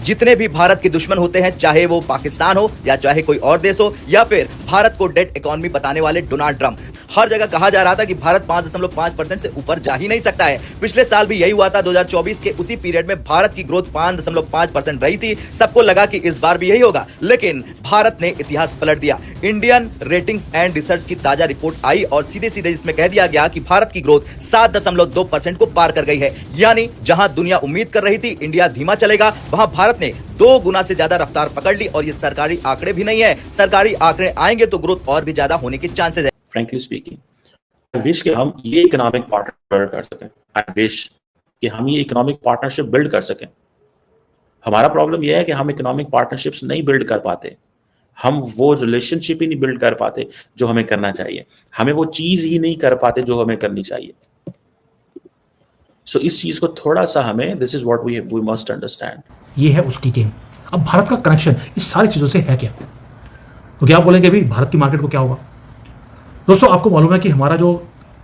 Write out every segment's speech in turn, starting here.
जितने भी भारत के दुश्मन होते हैं, चाहे वो पाकिस्तान हो या चाहे कोई और देश हो या फिर भारत को डेट इकोनॉमी बताने वाले डोनाल्ड ट्रंप, हर जगह कहा जा रहा था कि भारत 5.5% से ऊपर जा ही नहीं सकता है। पिछले साल भी यही हुआ था। 2024 के उसी पीरियड में भारत की ग्रोथ 5.5% रही थी। सबको लगा कि इस बार भी यही होगा, लेकिन भारत ने इतिहास पलट दिया। इंडियन रेटिंग्स एंड रिसर्च की ताजा रिपोर्ट आई और सीधे सीधे इसमें कह दिया गया कि भारत की ग्रोथ 7.2% को पार कर गई है। यानी जहां दुनिया उम्मीद कर रही थी इंडिया धीमा चलेगा, वहां भारत ने 2 गुना से ज्यादा रफ्तार पकड़ ली। और ये सरकारी आंकड़े भी नहीं है, सरकारी आंकड़े आएंगे तो ग्रोथ और भी ज्यादा होने के चांसेस है। फ्रैंकली स्पीकिंग, आई विश कि हम ये इकोनॉमिक पार्टनर कर सकें। आई विश कि हम ये इकोनॉमिक पार्टनरशिप बिल्ड कर सकें। हमारा प्रॉब्लम यह है कि हम इकोनॉमिक पार्टनरशिप्स नहीं बिल्ड कर पाते, हम वो रिलेशनशिप ही नहीं बिल्ड कर पाते जो हमें करना चाहिए, हमें वो चीज ही नहीं कर पाते जो हमें करनी चाहिए। सो इस चीज को थोड़ा सा हमें, this is what we must understand. ये है उसकी गेम। अब भारत का कनेक्शन इस सारी चीजों से है क्या? तो क्या आप बोलेंगे भाई भारत की मार्केट को क्या होगा? दोस्तों, आपको मालूम है कि हमारा जो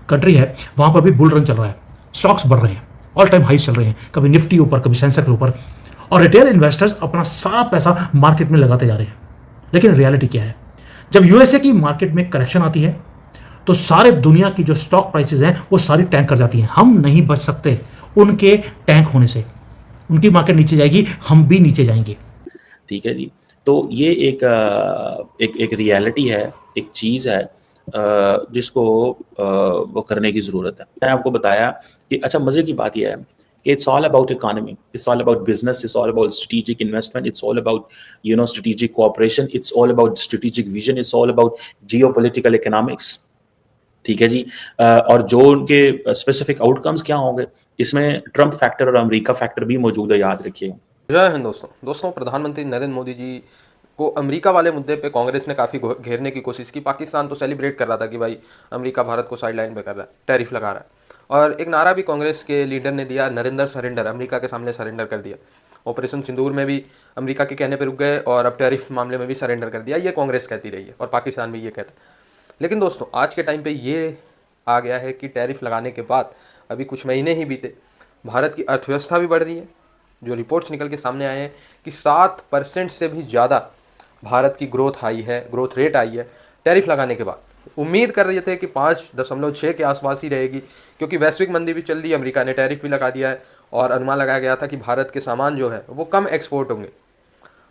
कंट्री है वहां पर भी बुल रन चल रहा है, स्टॉक्स बढ़ रहे हैं, ऑल टाइम हाई चल रहे हैं, कभी निफ्टी ऊपर, कभी सेंसेक्स ऊपर, और रिटेल इन्वेस्टर्स अपना सारा पैसा मार्केट में लगाते जा रहे हैं। लेकिन रियलिटी क्या है? जब यूएसए की मार्केट में करेक्शन आती है तो सारे दुनिया की जो स्टॉक प्राइसेस हैं वो सारी टैंक कर जाती हैं। हम नहीं बच सकते उनके टैंक होने से। उनकी मार्केट नीचे जाएगी, हम भी नीचे जाएंगे। ठीक है जी, तो ये एक रियलिटी है, एक चीज़ है जिसको वो करने की ज़रूरत है। मैंने आपको बताया कि अच्छा, मज़े की बात यह है कि it's all about economy, it's all about business, it's all about strategic investment, it's all about strategic cooperation, it's all about strategic vision, it's all about geopolitical economics. ठीक है जी, और जो उनके स्पेसिफिक आउटकम्स क्या होंगे, इसमें ट्रंप फैक्टर और America factor भी मौजूद है, याद रखिए। जय हिंद दोस्तों, प्रधानमंत्री नरेंद्र मोदी जी को अमेरिका वाले मुद्दे पे कांग्रेस ने काफ़ी घेरने की कोशिश की। पाकिस्तान तो सेलिब्रेट कर रहा था कि भाई अमेरिका भारत को साइड लाइन पे कर रहा है, टैरिफ लगा रहा है, और एक नारा भी कांग्रेस के लीडर ने दिया, नरेंद्र सरेंडर, अमेरिका के सामने सरेंडर कर दिया। ऑपरेशन सिंदूर में भी अमेरिका के कहने पर रुक गए और अब टैरिफ मामले में भी सरेंडर कर दिया। ये कांग्रेस कहती रही है और पाकिस्तान भी ये कहता है। लेकिन दोस्तों, आज के टाइम पर ये आ गया है कि टैरिफ लगाने के बाद अभी कुछ महीने ही बीते, भारत की अर्थव्यवस्था भी बढ़ रही है। जो रिपोर्ट्स निकल के सामने आए हैं कि 7% से भी ज़्यादा भारत की ग्रोथ रेट आई है टैरिफ लगाने के बाद। उम्मीद कर रहे थे कि 5.6 के आसपास ही रहेगी, क्योंकि वैश्विक मंदी भी चल रही है, अमेरिका ने टैरिफ भी लगा दिया है और अनुमान लगाया गया था कि भारत के सामान जो है वो कम एक्सपोर्ट होंगे।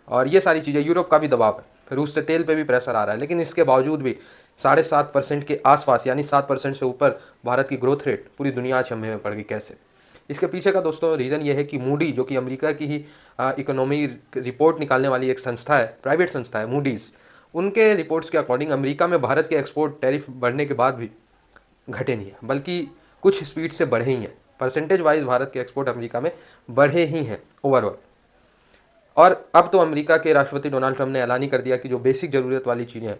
और ये सारी चीज़ें, यूरोप का भी दबाव है, रूस से तेल पे भी प्रेशर आ रहा है। लेकिन इसके बावजूद भी 7.5% के आसपास, यानी 7% से ऊपर भारत की ग्रोथ रेट पूरी दुनिया अचंभे में पड़ गई। कैसे? इसके पीछे का दोस्तों रीज़न ये है कि मूडी, जो कि अमेरिका की ही इकोनॉमी रिपोर्ट निकालने वाली एक संस्था है, प्राइवेट संस्था है, मूडीज़, उनके रिपोर्ट्स के अकॉर्डिंग अमेरिका में भारत के एक्सपोर्ट टैरिफ बढ़ने के बाद भी घटे नहीं है, बल्कि कुछ स्पीड से बढ़े ही हैं। परसेंटेज वाइज भारत के एक्सपोर्ट अमेरिका में बढ़े ही हैं ओवरऑल। और अब तो अमेरिका के राष्ट्रपति डोनाल्ड ट्रंप ने ऐलान ही कर दिया कि जो बेसिक ज़रूरत वाली चीज़ें हैं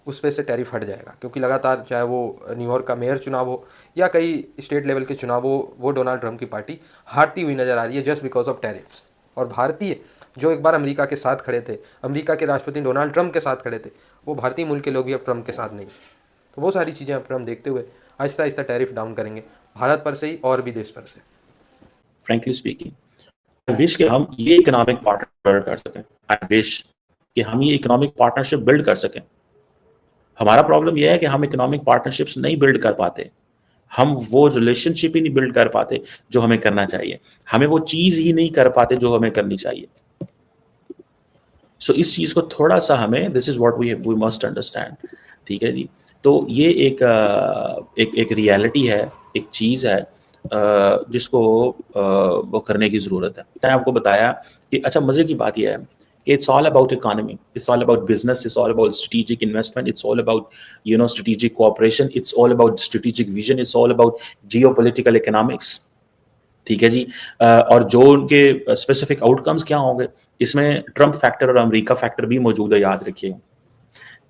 उस पे से टैरिफ हट जाएगा, क्योंकि लगातार चाहे वो न्यूयॉर्क का मेयर चुनाव हो या कई स्टेट लेवल के चुनाव हो, वो डोनाल्ड ट्रंप की पार्टी हारती हुई नज़र आ रही है जस्ट बिकॉज ऑफ टैरिफ्स। और भारतीय जो एक बार अमेरिका के साथ खड़े थे, अमेरिका के राष्ट्रपति डोनाल्ड ट्रंप के साथ खड़े थे, वो भारतीय मूल के लोग भी अब ट्रंप के साथ नहीं। तो वो सारी चीज़ें अब ट्रंप देखते हुए आहिस्ता आहिस्ता टैरिफ डाउन करेंगे, भारत पर से ही और भी देश पर से। फ्रैंकली स्पीकिंग, आई विश कि हम ये इकोनॉमिक पार्टनर कर सकें। आई विश कि हम ये इकोनॉमिक पार्टनरशिप बिल्ड कर सकें। हमारा प्रॉब्लम यह है कि हम इकोनॉमिक पार्टनरशिप्स नहीं बिल्ड कर पाते, हम वो रिलेशनशिप ही नहीं बिल्ड कर पाते जो हमें करना चाहिए, हमें वो चीज ही नहीं कर पाते जो हमें करनी चाहिए। सो इस चीज को थोड़ा सा हमें, this is what we must understand. ठीक है जी, तो ये एक रियलिटी है, एक चीज है जिसको वो करने की जरूरत है। मैंने आपको बताया कि अच्छा, मजे की बात यह है कि it's all about economy, it's all about business, it's all about strategic investment, it's all about strategic cooperation, it's all about strategic vision, it's all about geopolitical economics. ठीक है जी, और जो उनके स्पेसिफिक आउटकम्स क्या होंगे, इसमें ट्रंप फैक्टर और America factor भी मौजूद है, याद रखिए।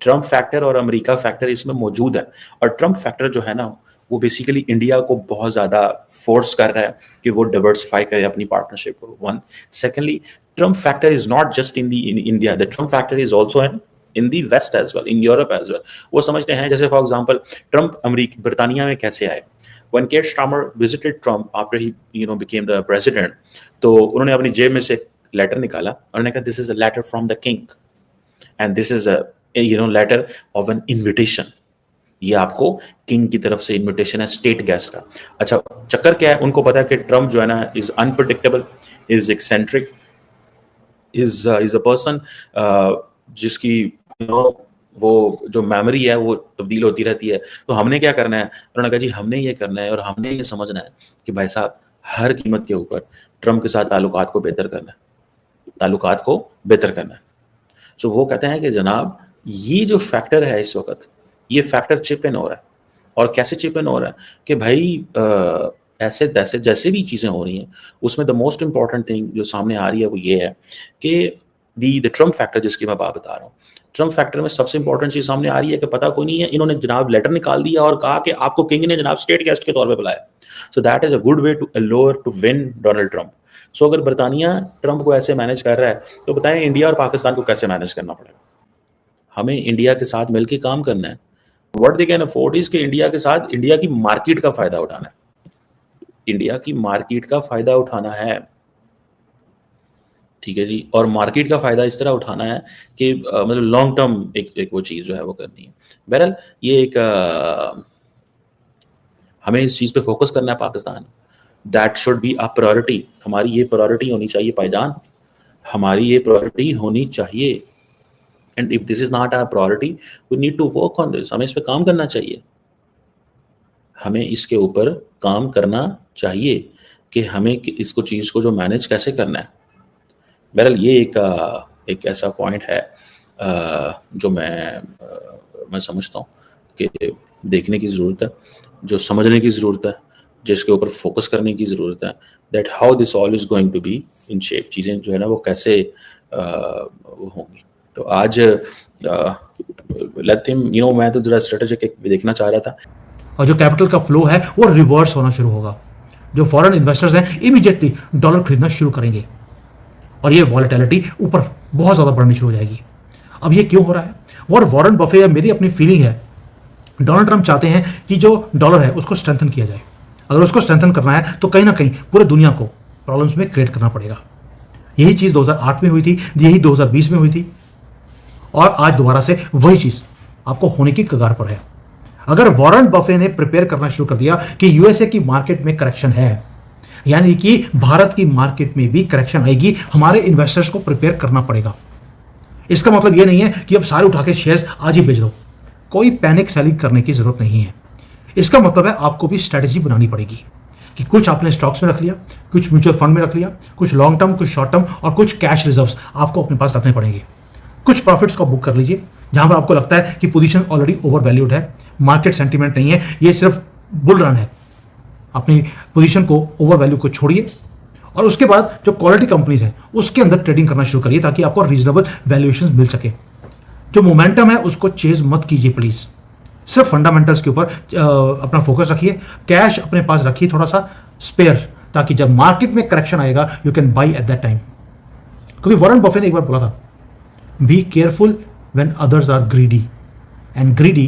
ट्रंप फैक्टर और अमेरिका फैक्टर इसमें मौजूद है। और ट्रंप फैक्टर जो है ना, वो बेसिकली इंडिया को बहुत ज़्यादा फोर्स कर रहा है कि वो डाइवर्सिफाई करे अपनी पार्टनरशिप को। One, secondly, Trump factor is not just in India. The Trump factor is also in the West as well, in Europe as well. वो समझते हैं, जैसे फॉर एग्जांपल ट्रंप ब्रिटानिया में कैसे आए। When Keir Starmer visited Trump after he became the president, तो उन्होंने अपनी जेब में से लेटर निकाला और उन्होंने कहा this is a letter from the king and this is a letter of an invitation. ये आपको किंग की तरफ से इन्विटेशन है स्टेट गेस्ट का। अच्छा, चक्कर क्या है, उनको पता है कि ट्रम्प जो है ना is unpredictable, is eccentric, is a person जिसकी वो जो मेमोरी है वो तब्दील होती रहती है। तो हमने क्या करना है, उन्होंने कहा जी हमने ये करना है और हमने ये समझना है कि भाई साहब हर कीमत के ऊपर ट्रम्प के साथ ताल्लुकात को बेहतर करना है, ताल्लुकात को बेहतर करना है। सो वो कहते हैं कि जनाब ये जो फैक्टर है इस वक्त, ये फैक्टर चिप इन हो रहा है। और कैसे चिप इन हो रहा है कि भाई ऐसे तैसे जैसे भी चीज़ें हो रही हैं उसमें द मोस्ट इंपॉर्टेंट थिंग जो सामने आ रही है वो ये है कि द ट्रम्प फैक्टर जिसकी मैं बात बता रहा हूँ, ट्रम्प फैक्टर में सबसे इंपॉर्टेंट चीज़ सामने आ रही है कि पता कोई नहीं है, इन्होंने जनाब लेटर निकाल दिया और कहा कि आपको किंग ने जनाब स्टेट गेस्ट के तौर पे बुलाया। So that is a good way to allure to win Donald Trump. So अगर बरतानिया ट्रम्प को ऐसे मैनेज कर रहा है तो बताएं इंडिया और पाकिस्तान को कैसे मैनेज करना पड़ेगा। हमें इंडिया के साथ मिलकर काम करना है। What they can afford is कि इंडिया के साथ इंडिया की मार्केट का फायदा उठाना है, इंडिया की मार्केट का फायदा उठाना है, ठीक है जी। और मार्केट का फायदा इस तरह उठाना है कि मतलब लॉन्ग टर्म एक वो चीज़ जो है वो करनी है। बहरहाल ये एक हमें इस चीज़ पे फोकस करना है Pakistan, that should be a priority. हमारी ये प्रायोरिटी होनी चाहिए भाईजान, हमारी ये प्रायोरिटी होनी चाहिए। And if this is not our priority we need to work on this. हमें इस पे काम करना चाहिए, हमें इसके ऊपर काम करना चाहिए कि हमें इसको चीज़ को जो मैनेज कैसे करना है। बहरहाल ये एक ऐसा पॉइंट है जो मैं समझता हूँ कि देखने की ज़रूरत है, जो समझने की ज़रूरत है, जिसके ऊपर फोकस करने की ज़रूरत है, that how this all is going to be in shape. चीज़ें जो है ना वो कैसे वो होंगी। तो आज लेट हिम मैं तो जरा स्ट्रेटेजिक देखना चाह रहा था। और जो कैपिटल का फ्लो है वो रिवर्स होना शुरू होगा। जो फॉरेन इन्वेस्टर्स हैं इमीडिएटली डॉलर खरीदना शुरू करेंगे और ये वॉलेटिलिटी ऊपर बहुत ज़्यादा बढ़नी शुरू हो जाएगी। अब ये क्यों हो रहा है? और वॉरेन बफे, मेरी अपनी फीलिंग है, डोनाल्ड ट्रम्प चाहते हैं कि जो डॉलर है उसको स्ट्रेंथन किया जाए। अगर उसको स्ट्रेंथन करना है तो कहीं ना कहीं पूरे दुनिया को प्रॉब्लम्स में क्रिएट करना पड़ेगा। यही चीज़ 2008 में हुई थी, यही 2020 में हुई थी और आज दोबारा से वही चीज़ आपको होने की कगार पर है। अगर वॉरेन बफे ने प्रिपेयर करना शुरू कर दिया कि यूएसए की मार्केट में करेक्शन है, यानी कि भारत की मार्केट में भी करेक्शन आएगी, हमारे इन्वेस्टर्स को प्रिपेयर करना पड़ेगा। इसका मतलब यह नहीं है कि अब सारे उठा के शेयर्स आज ही बेच दो, कोई पैनिक सेलिंग करने की जरूरत नहीं है। इसका मतलब है आपको भी स्ट्रेटेजी बनानी पड़ेगी कि कुछ आपने स्टॉक्स में रख लिया, कुछ म्यूचुअल फंड में रख लिया, कुछ लॉन्ग टर्म, कुछ शॉर्ट टर्म और कुछ कैश रिजर्व्स आपको अपने पास रखने पड़ेंगे। कुछ प्रॉफिट्स को बुक कर लीजिए जहां पर आपको लगता है कि पोजीशन ऑलरेडी ओवर वैल्यूड है, मार्केट सेंटीमेंट नहीं है, ये सिर्फ बुल रन है। अपनी पोजीशन को ओवर वैल्यू को छोड़िए और उसके बाद जो क्वालिटी कंपनीज हैं उसके अंदर ट्रेडिंग करना शुरू करिए ताकि आपको रीजनेबल वैल्यूएशन मिल सके। जो मोमेंटम है उसको चेज मत कीजिए प्लीज, सिर्फ फंडामेंटल्स के ऊपर अपना फोकस रखिए। कैश अपने पास रखिए थोड़ा सा स्पेयर, ताकि जब मार्केट में करेक्शन आएगा you can buy at that time. क्योंकि वॉरेन बफे ने एक बार बोला था, be careful when others are greedy and greedy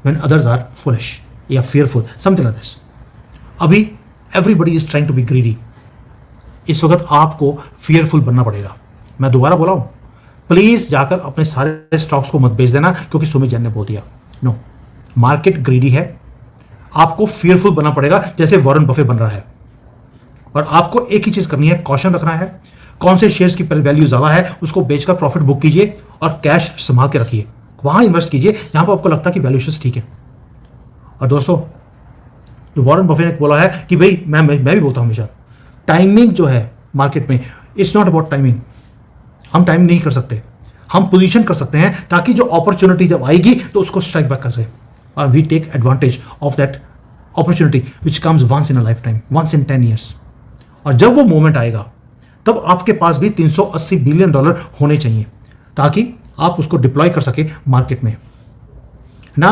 when others are foolish या फियरफुल, समथिंग लाइक दिस। अभी everybody is trying to be greedy, इस वक्त आपको फियरफुल बनना पड़ेगा। मैं दोबारा बोला हूं, प्लीज जाकर अपने सारे स्टॉक्स को मत बेच देना क्योंकि सुमित जैन ने बोल दिया। नो, मार्केट ग्रीडी है, आपको फियरफुल बनना पड़ेगा जैसे वॉरेन बफे बन रहा है। और आपको एक ही चीज करनी है, कॉशन रखना है। कौन से शेयर्स की वैल्यू ज्यादा है उसको बेचकर प्रॉफिट बुक कीजिए और कैश संभाल के रखिए, वहां इन्वेस्ट कीजिए जहां पर आपको लगता है कि वैल्यूएशन ठीक है। और दोस्तों, जो वॉरेन बफे ने बोला है कि भाई मैं भी बोलता हूं हमेशा, टाइमिंग जो है मार्केट में, इट्स नॉट अबाउट टाइमिंग। हम टाइम नहीं कर सकते, हम पोजीशन कर सकते हैं ताकि जो अपॉर्चुनिटी जब आएगी तो उसको स्ट्राइक बैक कर सके और we take advantage of that opportunity which comes once in a lifetime, once in 10 years. और जब वो मोमेंट आएगा तब आपके पास भी $380 बिलियन होने चाहिए ताकि आप उसको डिप्लॉय कर सके मार्केट में ना।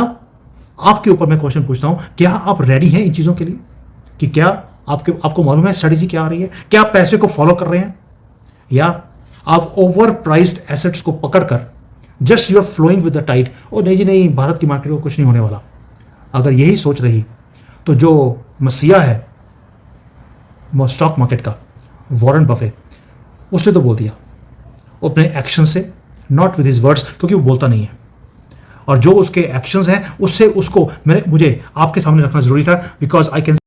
आपके ऊपर मैं क्वेश्चन पूछता हूं, क्या आप रेडी हैं इन चीजों के लिए? कि क्या आपको मालूम है स्ट्रेटेजी क्या आ रही है? क्या आप पैसे को फॉलो कर रहे हैं या आप ओवर प्राइस्ड एसेट्स को पकड़कर just you are flowing with the tide? ओ नहीं जी नहीं, भारत की मार्केट को कुछ नहीं होने वाला। अगर यही सोच रही तो जो मसीहा है स्टॉक मार्केट का, वॉरेन बफे, उसने तो बोल दिया, वो अपने एक्शन से, नॉट विद हिज वर्ड्स, क्योंकि वो बोलता नहीं है, और जो उसके एक्शंस हैं उससे उसको मुझे आपके सामने रखना जरूरी था, बिकॉज आई कैन